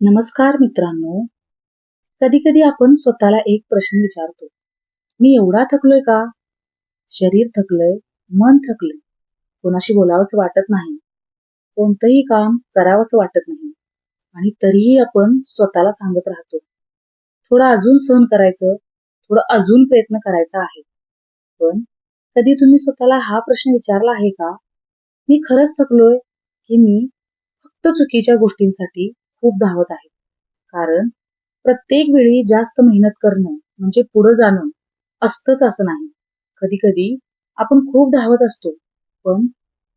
नमस्कार मित्रांनो. कधी कधी आपण स्वतःला एक प्रश्न विचारतो, मी एवढा थकलोय का? शरीर थकलंय, मन थकलंय, कोणाशी बोलावंसं वाटत नाही, कोणतंही काम करावंसं वाटत नाही, आणि तरीही आपण स्वतःला सांगत राहतो, थोडं अजून सहन करायचं, थोडं अजून प्रयत्न करायचा आहे. पण कधी तुम्ही स्वतःला हा प्रश्न विचारला आहे का, मी खरंच थकलोय, की मी फक्त चुकीच्या गोष्टींसाठी खूप धावत आहे? कारण प्रत्येक वेळी जास्त मेहनत करणं म्हणजे पुढे जाणं असतंच असं नाही. कधी कधी आपण खूप धावत असतो, पण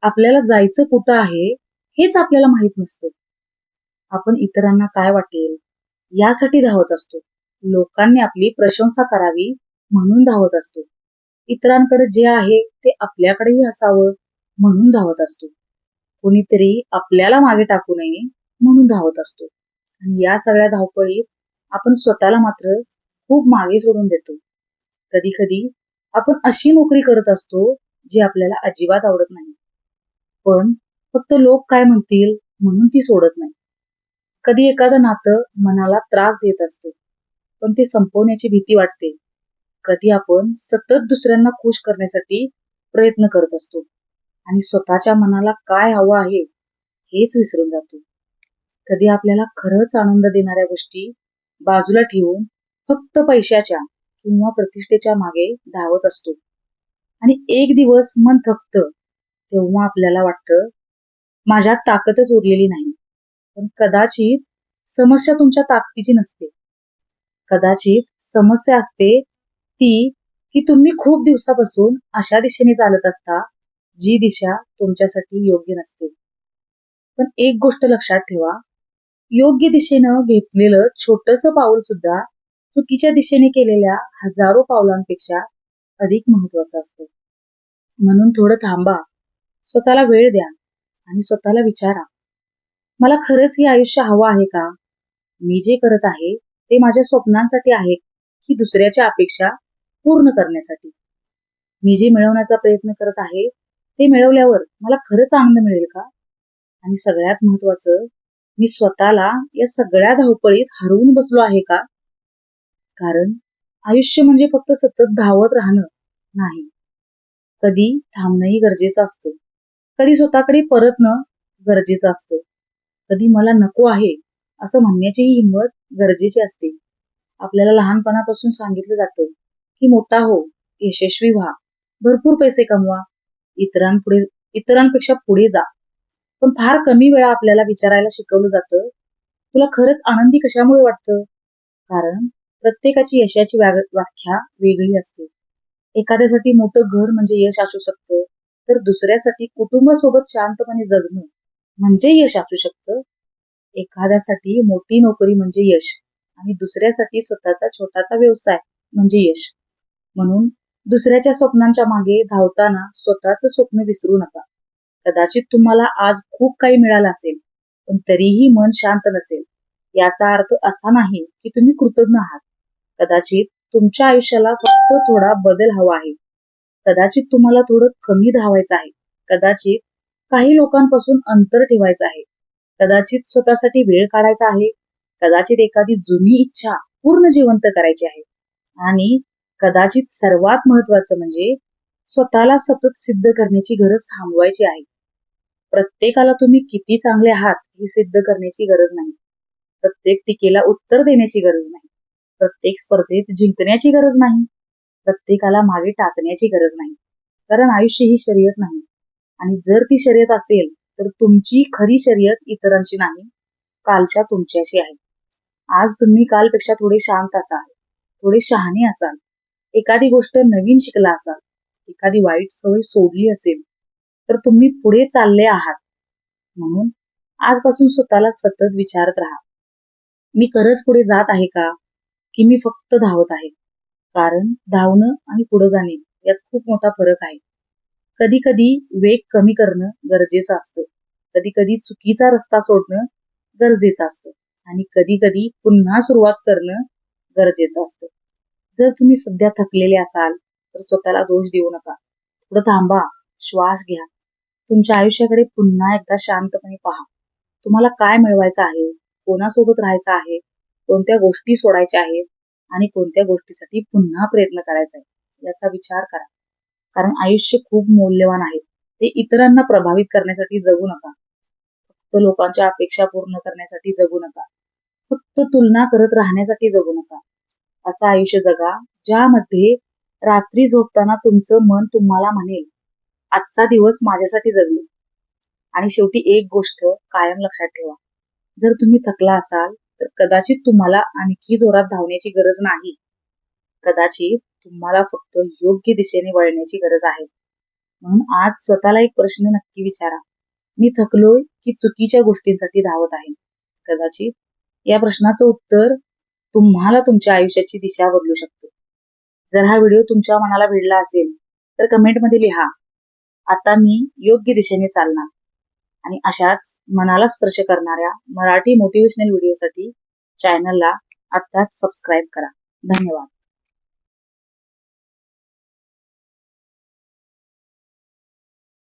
आपल्याला जायचं कुठं आहे हेच आपल्याला माहित नसतं. आपण इतरांना काय वाटेल यासाठी धावत असतो, लोकांनी आपली प्रशंसा करावी म्हणून धावत असतो, इतरांकडे जे आहे ते आपल्याकडेही असावं म्हणून धावत असतो, कोणीतरी आपल्याला मागे टाकू नये म्हणून धावत असतो. आणि या सगळ्या धावपळीत आपण स्वतःला मात्र खूप मागे सोडून देतो. कधी कधी आपण अशी नोकरी करत असतो जी आपल्याला अजिबात आवडत नाही, पण फक्त लोक काय म्हणतील म्हणून ती सोडत नाही. कधी एखादं नातं मनाला त्रास देत असतं, पण ते संपवण्याची भीती वाटते. कधी आपण सतत दुसऱ्यांना खुश करण्यासाठी प्रयत्न करत असतो आणि स्वतःच्या मनाला काय हवं आहे हेच विसरून जातो. कधी आपल्याला खरंच आनंद देणाऱ्या गोष्टी बाजूला ठेवून फक्त पैशाच्या किंवा प्रतिष्ठेच्या मागे धावत असतो. आणि एक दिवस मन थकतं, तेव्हा आपल्याला वाटतं माझ्यात ताकदच उरलेली नाही. पण कदाचित समस्या तुमच्या ताकदीची नसते. कदाचित समस्या असते ती की तुम्ही खूप दिवसापासून अशा दिशेने चालत असता जी दिशा तुमच्यासाठी योग्य नसते. पण एक गोष्ट लक्षात ठेवा, योग्य दिशेनं घेतलेलं छोटंसं पाऊल सुद्धा चुकीच्या दिशेने केलेल्या हजारो पावलांपेक्षा अधिक महत्वाचं असतं. म्हणून थोडं थांबा, स्वतःला वेळ द्या आणि स्वतःला विचारा, मला खरंच हे आयुष्य हवं आहे का? मी जे करत आहे ते माझ्या स्वप्नांसाठी आहे की दुसऱ्याच्या अपेक्षा पूर्ण करण्यासाठी? मी जे मिळवण्याचा प्रयत्न करत आहे ते मिळवल्यावर मला खरंच आनंद मिळेल का? आणि सगळ्यात महत्वाचं, मी स्वतःला या सगळ्या धावपळीत हरवून बसलो आहे का? कारण आयुष्य म्हणजे फक्त सतत धावत राहणं नाही. कधी थांबणंही गरजेचं असतं, कधी स्वतःकडे परतणं गरजेचं असतं, कधी मला नको आहे असं म्हणण्याचीही हिंमत गरजेची असते. आपल्याला लहानपणापासून सांगितलं जातं की मोठा हो, यशस्वी व्हा, भरपूर पैसे कमवा, इतरांपुढे इतरांपेक्षा पुढे जा. पण फार कमी वेळा आपल्याला विचारायला शिकवलं जातं, तुला खरंच आनंदी कशामुळे वाटतं? कारण प्रत्येकाची यशाची व्याख्या वेगळी असते. एखाद्यासाठी मोठं घर म्हणजे यश असू शकतं, तर दुसऱ्यासाठी कुटुंबासोबत शांतपणे जगणं म्हणजे यश असू शकतं. एखाद्यासाठी मोठी नोकरी म्हणजे यश आणि दुसऱ्यासाठी स्वतःचा छोटासा व्यवसाय म्हणजे यश. म्हणून दुसऱ्याच्या स्वप्नांच्या मागे धावताना स्वतःचं स्वप्न विसरू नका. कदाचित तुम्हाला आज खूप काही मिळालं असेल, पण तरीही मन शांत नसेल. याचा अर्थ असा नाही की तुम्ही कृतज्ञ आहात. कदाचित तुमच्या आयुष्याला फक्त थोडा बदल हवा आहे. कदाचित तुम्हाला थोडं कमी धावायचं आहे. कदाचित काही लोकांपासून अंतर ठेवायचं आहे. कदाचित स्वतःसाठी वेळ काढायचा आहे. कदाचित एखादी जुनी इच्छा पूर्ण जिवंत करायची आहे. आणि कदाचित सर्वात महत्वाचं म्हणजे स्वतःला सतत सिद्ध करण्याची गरज थांबवायची आहे. प्रत्येकाला तुम्ही किती चांगले आहात हे सिद्ध करण्याची गरज नाही. प्रत्येक टीकेला उत्तर देण्याची गरज नाही. प्रत्येक स्पर्धेत जिंकण्याची गरज नाही. प्रत्येकाला मागे टाकण्याची गरज नाही. कारण आयुष्य ही शर्यत नाही. आणि जर ती शर्यत असेल तर तुमची खरी शर्यत इतरांशी नाही, कालच्या तुमच्याशी आहे. आज तुम्ही कालपेक्षा थोडे शांत असाल, थोडे शहाणे असाल, एखादी गोष्ट नवीन शिकला असाल, एखादी वाईट सवय सोडली असेल, तर तुम्ही पुढे चालले आहात. म्हणून आजपासून स्वतःला सतत विचारत राहा, मी खरंच पुढे जात आहे का, की मी फक्त धावत आहे? कारण धावणं आणि पुढे जाणे यात खूप मोठा फरक आहे. कधी कधी वेग कमी करणं गरजेचं असतं, कधी कधी चुकीचा रस्ता सोडणं गरजेचं असतं, आणि कधी कधी पुन्हा सुरुवात करणं गरजेचं असतं. जर तुम्ही सध्या थकलेले असाल तर स्वतःला दोष देऊ नका. थोडं थांबा, श्वास घ्या, तुमच्या आयुष्याकडे पुन्हा एकदा शांतपणे पहा. तुम्हाला काय मिळवायचं आहे, कोणासोबत राहायचं आहे, कोणत्या गोष्टी सोडायच्या आहेत आणि कोणत्या गोष्टीसाठी पुन्हा प्रयत्न करायचा आहे याचा विचार करा. कारण आयुष्य खूप मौल्यवान आहे. ते इतरांना प्रभावित करण्यासाठी जगू नका. फक्त लोकांच्या अपेक्षा पूर्ण करण्यासाठी जगू नका. फक्त तुलना करत राहण्यासाठी जगू नका. असं आयुष्य जगा ज्यामध्ये रात्री झोपताना तुमचं मन तुम्हाला म्हणेल, आजचा दिवस माझ्यासाठी जगलो. आणि शेवटी एक गोष्ट कायम लक्षात ठेवा, जर तुम्ही थकला असाल तर कदाचित तुम्हाला आणखी जोरात धावण्याची गरज नाही. कदाचित तुम्हाला फक्त योग्य दिशेने वळण्याची गरज आहे. म्हणून आज स्वतःला एक प्रश्न नक्की विचारा, मी थकलोय की चुकीच्या गोष्टींसाठी धावत आहे? कदाचित या प्रश्नाचं उत्तर तुम्हाला तुमच्या आयुष्याची दिशा बदलू शकते. जर हा व्हिडिओ तुमच्या मनाला भिडला असेल तर कमेंटमध्ये लिहा, आता मी योग्य दिशेने चालणार. आणि अशाच मनाला स्पर्श करणाऱ्या मराठी मोटिवेशनल व्हिडिओसाठी चॅनलला आत्ताच सबस्क्राईब करा. धन्यवाद.